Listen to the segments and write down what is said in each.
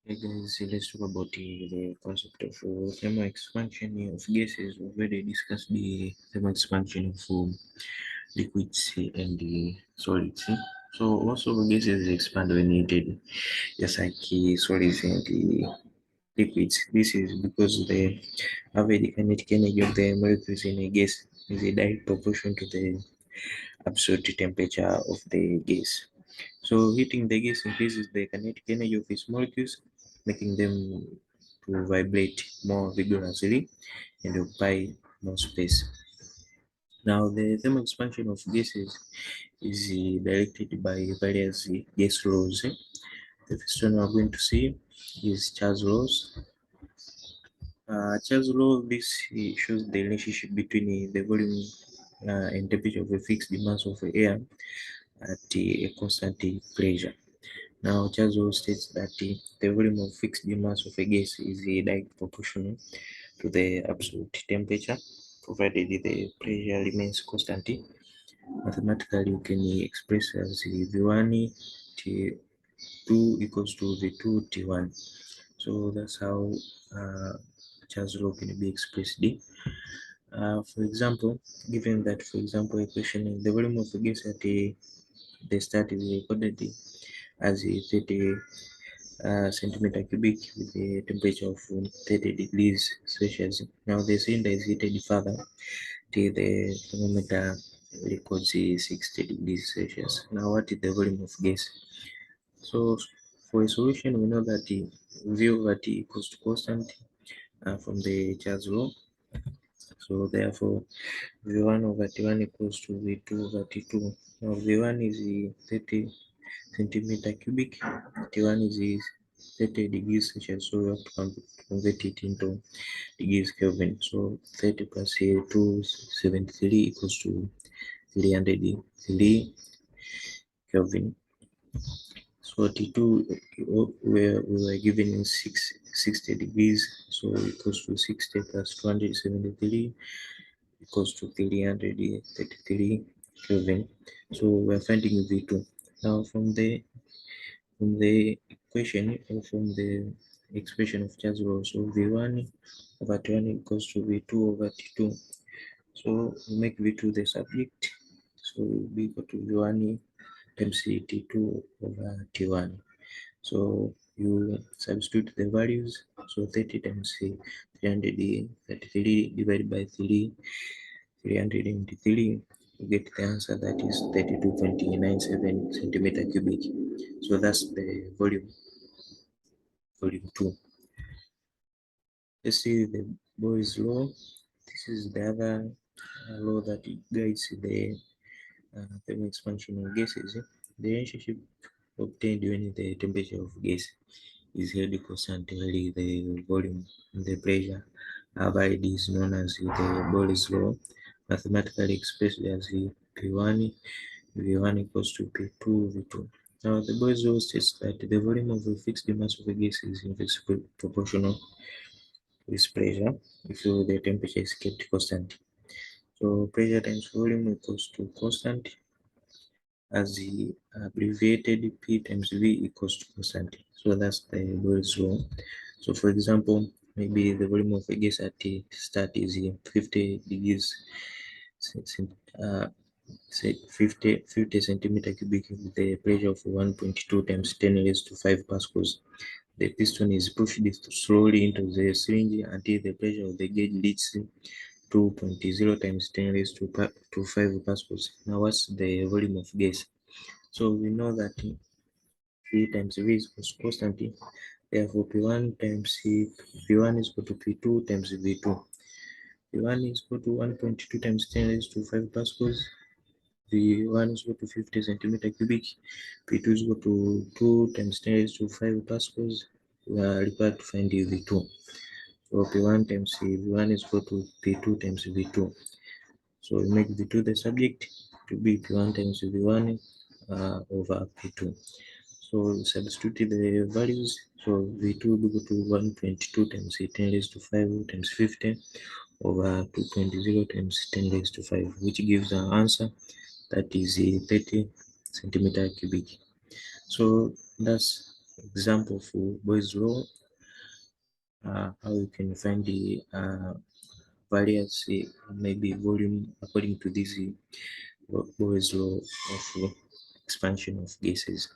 Hey guys, let's talk about the concept of thermal expansion of gases. We've already discussed the thermal expansion of liquids and the solids. So also gases expand when heated, just like solids and the liquids. This is because the average kinetic energy of the molecules in a gas is a direct proportion to the absolute temperature of the gas. So heating the gas increases the kinetic energy of its molecules, making them to vibrate more vigorously and occupy more space. Now, the thermal expansion of gases is directed by various gas laws. The first one we're going to see is Charles laws. Charles law, this shows the relationship between the volume and temperature of a fixed mass of air at a constant pressure. Now, Charles states that the volume of fixed mass of a gas is direct proportional to the absolute temperature, provided the pressure remains constant. Mathematically, you can express as V1 T2 equals to V2 T1. So that's how uh, Charles law can be expressed. For example, given that, for example, a question the volume of a gas at the start is recorded as a 30 centimeter cubic with a temperature of 30 degrees Celsius. Now the cylinder is heated further till the thermometer records 60 degrees Celsius. Now what is the volume of gas? So for a solution, we know that V over T equals to constant from the Charles law. So therefore, V1 over T1 equals to V2 over T2. Now V1 is 30 centimeter cubic, T1 is 30 degrees Celsius, so we have to convert it into degrees Kelvin. So 30 plus 273 equals to 303 Kelvin. So T2 we were given in 60 degrees, so equals to 60 plus 273 equals to 333 Kelvin. So we're finding V2. Now from the equation or from the expression of Charles law, so V1 over T1 equals to V2 over T2. So we make V2 the subject, so it will be equal to V1 times T2 over T1. So you substitute the values, so 30 times 333 divided by 303, you get the answer that is 32.97 centimeter cubic. So that's the volume 2. Let's see the Boyle's law. This is the other law that guides the thermal expansion of gases. The relationship obtained when the temperature of gas is held constant while the volume and the pressure are varied is known as the Boyle's law, mathematically expressed as P1 V1 equals to P2 V2. Now the Boyle's law states that the volume of a fixed mass of a gas is inversely proportional to its pressure if the temperature is kept constant. So pressure times volume equals to constant as the abbreviated P times V equals to constant. So that's the Boyle's law. So for example, maybe the volume of a gas at the start is 50 degrees, uh, say 50 centimeter cubic with a pressure of 1.2 times 10 raised to 5 pascals. The piston is pushed slowly into the syringe until the pressure of the gauge reaches 2.0 times 10 raised to 5 pascals. Now what's the volume of gas? So we know that P times V is constant. Therefore, P1 times P1 is equal to P2 times V2. P1 is equal to 1.2 times 10 raised to 5 pascals. V1 is equal to 50 centimeter cubic. P2 is equal to 2 times 10 raised to 5 pascals. We are required to find the V2. So P1 times V1 is equal to P2 times V2. So we make V2 the subject to be P1 times V1 over P2. So substitute the values. So V2 will be equal to 1.2 times 10 raised to 5 times 50 over 2.0 times 10 raised to 5, which gives the answer that is 30 centimeter cubic. So that's example for Boyle's law, how you can find the variance, maybe volume according to this Boyle's law of expansion of gases.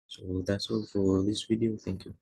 So that's all for this video. Thank you.